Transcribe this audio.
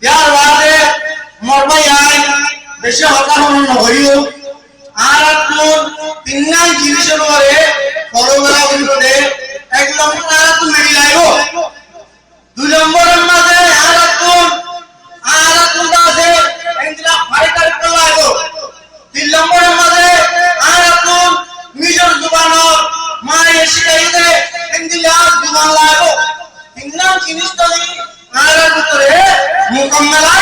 यार वादे मरबा याय बेशे हता हन नहरियो আর আপন তিননাই জিনিসের উপরে ফলোবেলা বলতে এক নম্বর আর তুমি মিলাইবো দুই নম্বরের মাঝে আর আপন আছে এন্ডিলা ফাইটার করলাইবো তিন নম্বরের মাঝে আর আপন নিজের জুবানো মানে শিখাইতে এন্ডিলা জুবান লাইবো তিননা জিনিস তো আর ভিতরে মুকম্মলা